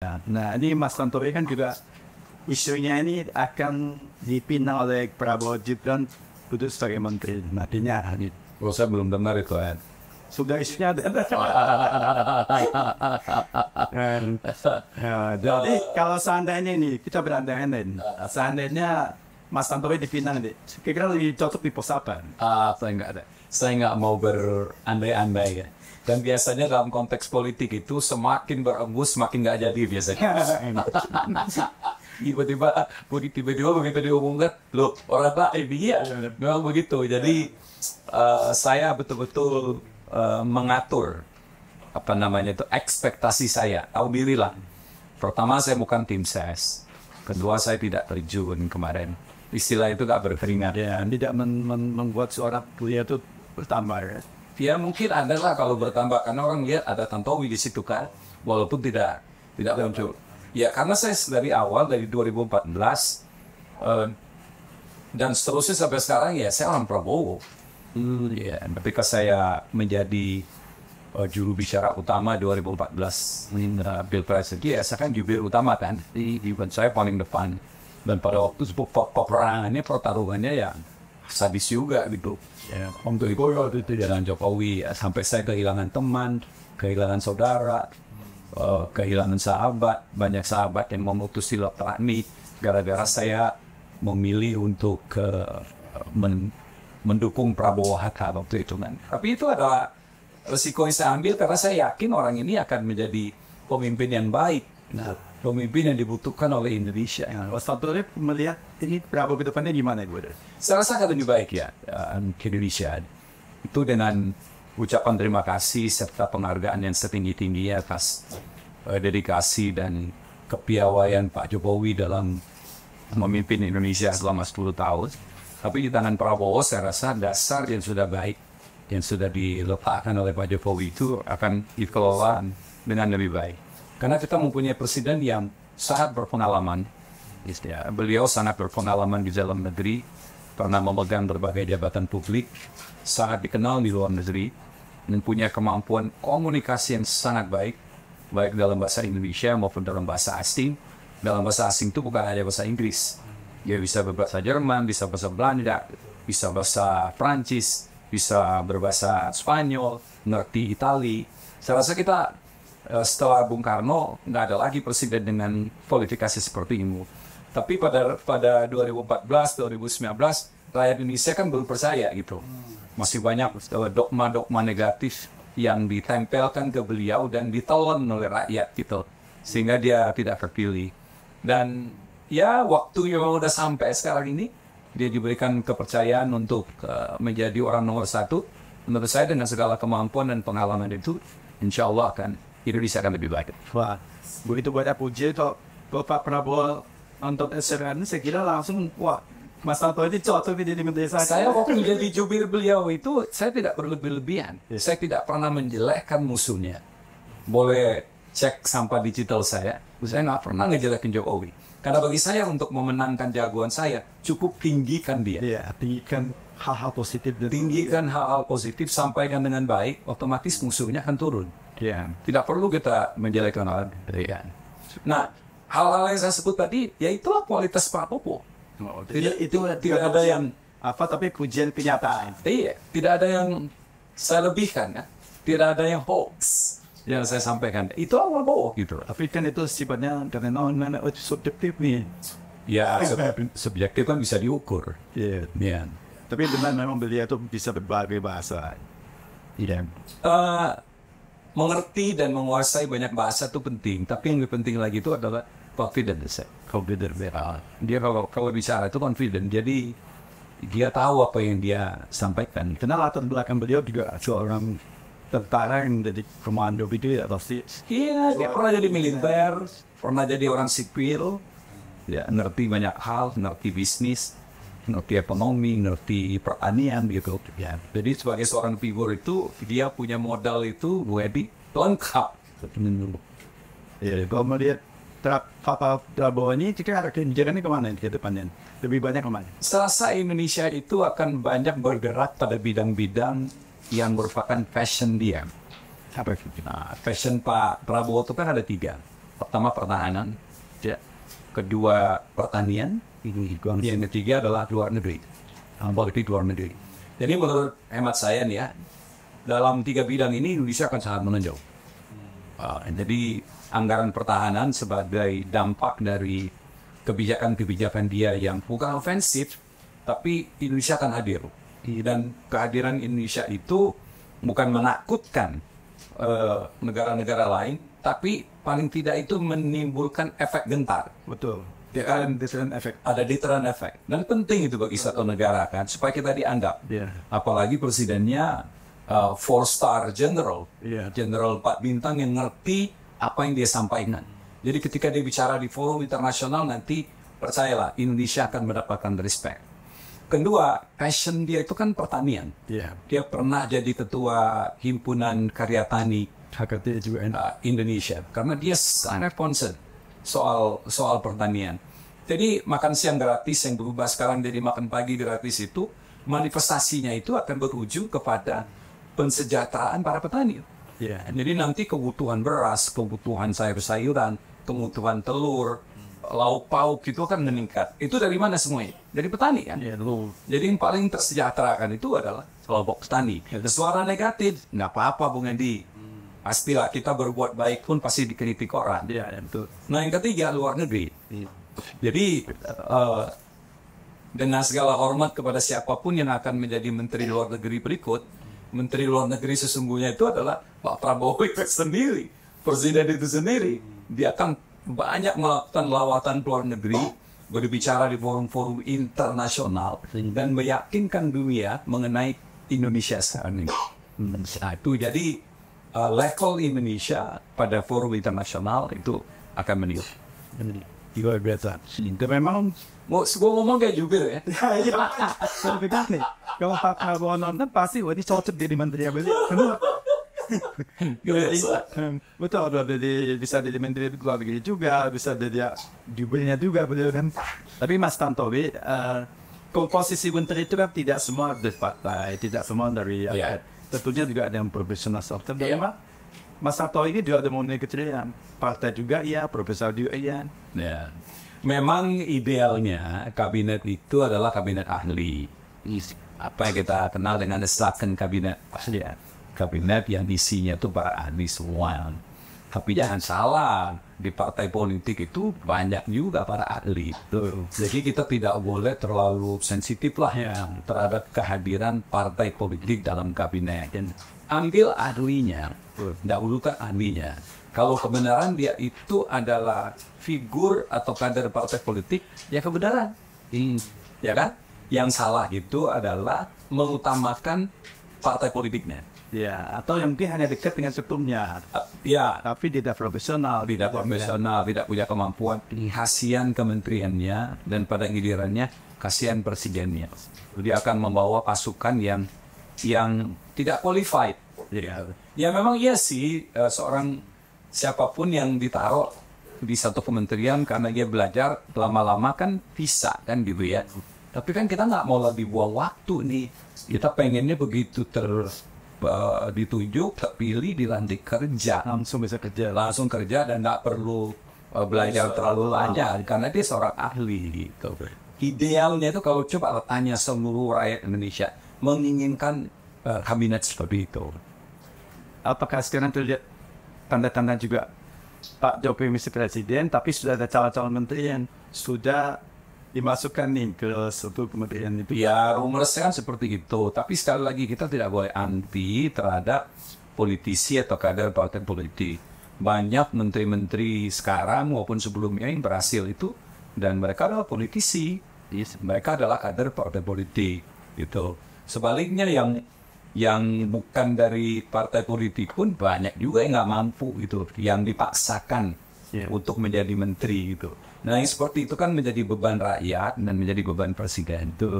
Nah, ini Mas Tantowi kan juga isunya ini akan dipinang oleh Prabowo Gibran duduk sebagai menteri. Nantinya, Oh, saya belum dengar itu, Ed. sudah isunya ada. Jadi kalau seandainya ini kita berandai-andai, seandainya Mas Tantowi dipinang nih, kira-kira lebih cocok di pos apa? Saya nggak ada. Saya nggak mau berandai-andai ya. Dan biasanya dalam konteks politik itu semakin berembus semakin nggak jadi biasanya. Tiba-tiba begitu diumumkan, loh orang lain dia memang begitu. Jadi saya betul-betul mengatur apa namanya itu ekspektasi saya. Tahu diri lah. Pertama saya bukan tim ses. Kedua saya tidak terjun kemarin. Istilah itu gak berkeringat. Ya, tidak membuat seorang kuliah itu bertambah ya. Ya mungkin ada lah kalau bertambah karena orang lihat ada Tantowi di situ kan, walaupun tidak muncul. Ya karena saya dari awal dari 2014 dan seterusnya sampai sekarang ya saya orang Prabowo. Ya, ketika saya menjadi juru bicara utama 2014 Pilpres ya saya kan jubir utama kan, event saya paling depan. Dan pada waktu peperangannya pertarungannya ya sadis juga gitu. Ya, untuk itu jalan Jokowi ya, sampai saya kehilangan teman, kehilangan saudara, kehilangan sahabat, banyak sahabat yang memutus silaturahmi gara-gara saya memilih untuk mendukung Prabowo Hatta waktu itu kan. Tapi itu adalah resiko yang saya ambil karena saya yakin orang ini akan menjadi pemimpin yang baik. Nah, pemimpin yang dibutuhkan oleh Indonesia. Mas Tantowi melihat ini Prabowo ke depannya gimana Bu? Saya rasa akan lebih baik ya ke Indonesia. Itu dengan ucapan terima kasih serta penghargaan yang setinggi-tingginya atas dedikasi dan kepiawaian Pak Jokowi dalam memimpin Indonesia selama 10 tahun. Tapi di tangan Prabowo saya rasa dasar yang sudah baik, yang sudah diletakkan oleh Pak Jokowi itu akan dikelola dengan lebih baik. Karena kita mempunyai presiden yang sangat berpengalaman. Ya, beliau sangat berpengalaman di dalam negeri, pernah memegang berbagai jabatan publik, sangat dikenal di luar negeri, dan punya kemampuan komunikasi yang sangat baik, baik dalam bahasa Indonesia maupun dalam bahasa asing. Dalam bahasa asing itu bukan hanya bahasa Inggris. Dia bisa berbahasa Jerman, bisa bahasa Belanda, bisa bahasa Prancis, bisa berbahasa Spanyol, ngerti Itali. Saya rasa kita setelah Bung Karno nggak ada lagi presiden dengan kualifikasi seperti ini. Tapi pada 2014, 2019 rakyat Indonesia kan belum percaya gitu. Masih banyak dogma-dogma negatif yang ditempelkan ke beliau dan ditelan oleh rakyat gitu. Sehingga dia tidak terpilih. Dan ya waktu yang udah sampai sekarang ini dia diberikan kepercayaan untuk menjadi orang nomor satu. Menurut saya dengan segala kemampuan dan pengalaman itu, insya Allah Indonesia akan lebih baik. Wah, begitu banyak puji kalau Pak Prabowo nonton SRN, saya kira langsung, wah, Mas Tantowi ini cocok jadi menteri saya. Saya waktu menjadi jubir beliau itu, saya tidak berlebih-lebihan. Saya tidak pernah menjelekkan musuhnya. Boleh cek sampah digital saya nggak pernah ngejelekin Jokowi. Karena bagi saya untuk memenangkan jagoan saya, cukup tinggikan dia. Iya, tinggikan hal-hal positif. Tinggikan hal-hal positif, sampaikan dengan baik, otomatis musuhnya akan turun. Ya. Tidak perlu kita menjelekkan orang. Ya. Nah, hal-hal yang saya sebut tadi, ya itulah kualitas Pak Prabowo. Tidak ada yang apa, tapi pujian kenyataan. Iya, tidak ada yang saya lebihkan, ya. Tidak ada yang hoax yang saya sampaikan. Itu awal Prabowo gitu. Tapi kan itu sifatnya karena subjektif nih. Ya, subjektif kan bisa diukur. Iya. Ya. Tapi dengan memang beliau itu bisa berbagai bahasa. Iya. Mengerti dan menguasai banyak bahasa itu penting, tapi yang lebih penting lagi itu adalah confidence. Dia kalau bicara itu confident, jadi dia tahu apa yang dia sampaikan. Karena latar belakang beliau juga seorang tentara yang jadi komando itu ya pasti. Iya, dia pernah jadi militer, pernah jadi orang sipil, ya ngerti banyak hal, ngerti bisnis, ngerti ekonomi, ngerti pertanian gitu. Ya. Jadi sebagai seorang figur itu, dia punya modal itu ready, lengkap. Ya, kalau melihat Pak Prabowo ini, jika ada kebijakannya kemana ke depannya? Lebih banyak kemana? Selasa Indonesia itu akan banyak bergerak pada bidang-bidang yang merupakan passion dia. Apa itu? Nah, passion Pak Prabowo itu kan ada 3. Pertama pertahanan, Ya. kedua pertanian, yang ketiga adalah luar negeri, politik luar negeri. Jadi menurut hemat saya nih ya, dalam 3 bidang ini Indonesia akan sangat menonjol. Jadi anggaran pertahanan sebagai dampak dari kebijakan-kebijakan dia yang bukan ofensif, tapi Indonesia akan hadir. Dan kehadiran Indonesia itu bukan menakutkan negara-negara lain, tapi paling tidak itu menimbulkan efek gentar. Betul. Ya kan? Deterrent effect. Ada deterrent effect. Dan penting itu bagi satu negara kan, supaya kita dianggap. Ya. Apalagi presidennya 4-star general, Iya. general 4 bintang yang ngerti apa yang dia sampaikan. Jadi ketika dia bicara di forum internasional nanti, percayalah Indonesia akan mendapatkan respect. Kedua, passion dia itu kan pertanian. Ya. Dia pernah jadi ketua himpunan karya tani HKT juga enak. Indonesia karena dia sangat concern soal pertanian. Jadi makan siang gratis yang berubah sekarang jadi makan pagi gratis itu manifestasinya itu akan berujung kepada pensejahteraan para petani. Ya. Jadi nanti kebutuhan beras, kebutuhan sayur-sayuran, kebutuhan telur, lauk pauk itu akan meningkat. Itu dari mana semuanya? Dari petani kan? Ya, lu. Jadi yang paling tersejahterakan itu adalah kelompok petani. Suara negatif, nggak apa-apa Bung Edi. Pastilah kita berbuat baik pun pasti dikritik orang. Ya, betul. Nah yang ketiga luar negeri. Jadi dengan segala hormat kepada siapapun yang akan menjadi Menteri Luar Negeri berikut, Menteri Luar Negeri sesungguhnya itu adalah Pak Prabowo itu sendiri, Presiden itu sendiri. Dia akan banyak melakukan lawatan ke luar negeri, berbicara di forum-forum internasional dan meyakinkan dunia mengenai Indonesia saat ini. Nah, itu jadi level Indonesia pada forum internasional itu akan meningkat. Luar biasa. Dan memang Mau ngomong kayak jubir ya? lebih nih. Kalau Pak Prabowo nonton pasti wah ini cocok jadi menteri apa sih? Kenapa? Betul, bisa jadi menteri luar negeri juga, bisa jadi jubirnya juga, betul kan? Tapi Mas Tantowi, komposisi menteri itu kan tidak semua dari partai, tidak semua dari tentunya juga ada yang profesional software. Dan memang Mas Tantowi ini juga ada mempunyai keceriaan. Partai juga iya, profesor juga iya. Ya. Memang idealnya kabinet itu adalah kabinet ahli. Apa yang kita kenal dengan second kabinet. Ya. Kabinet yang isinya itu para ahli semua. Tapi jangan salah, di partai politik itu banyak juga para ahli. Jadi kita tidak boleh terlalu sensitif lah terhadap kehadiran partai politik dalam kabinet. Dan ambil ahlinya, dahulukan ahlinya. Kalau kebenaran dia itu adalah figur atau kader partai politik, ya kebenaran. Ya kan? Yang salah itu adalah mengutamakan partai politiknya. Ya, atau yang mungkin hanya dekat dengan ketumnya. Ya, Tapi tidak profesional. tidak profesional, tidak punya kemampuan. Kasihan kementeriannya dan pada gilirannya kasihan presidennya. Dia akan membawa pasukan yang tidak qualified. Ya memang iya sih seorang siapapun yang ditaruh di satu kementerian karena dia belajar lama-lama kan bisa kan gitu ya. Tapi kan kita nggak mau lagi buang waktu nih. Kita pengennya begitu ditunjuk, terpilih, dilantik kerja. Langsung bisa kerja. Langsung kerja dan nggak perlu belajar terlalu banyak karena dia seorang ahli gitu. Idealnya itu kalau coba tanya seluruh rakyat Indonesia menginginkan kabinet seperti itu. Apakah sekarang terlihat tanda-tanda juga Pak Jokowi misi presiden, tapi sudah ada calon-calon menteri yang sudah dimasukkan nih ke suatu kementerian itu? Ya rumornya kan seperti itu. Tapi sekali lagi kita tidak boleh anti terhadap politisi atau kader partai politik. Banyak menteri-menteri sekarang maupun sebelumnya yang berhasil itu dan mereka adalah politisi. Mereka adalah kader partai politik. Gitu. Sebaliknya yang bukan dari partai politik pun banyak juga yang nggak mampu gitu, yang dipaksakan untuk menjadi menteri gitu. Nah yang seperti itu kan menjadi beban rakyat dan menjadi beban presiden.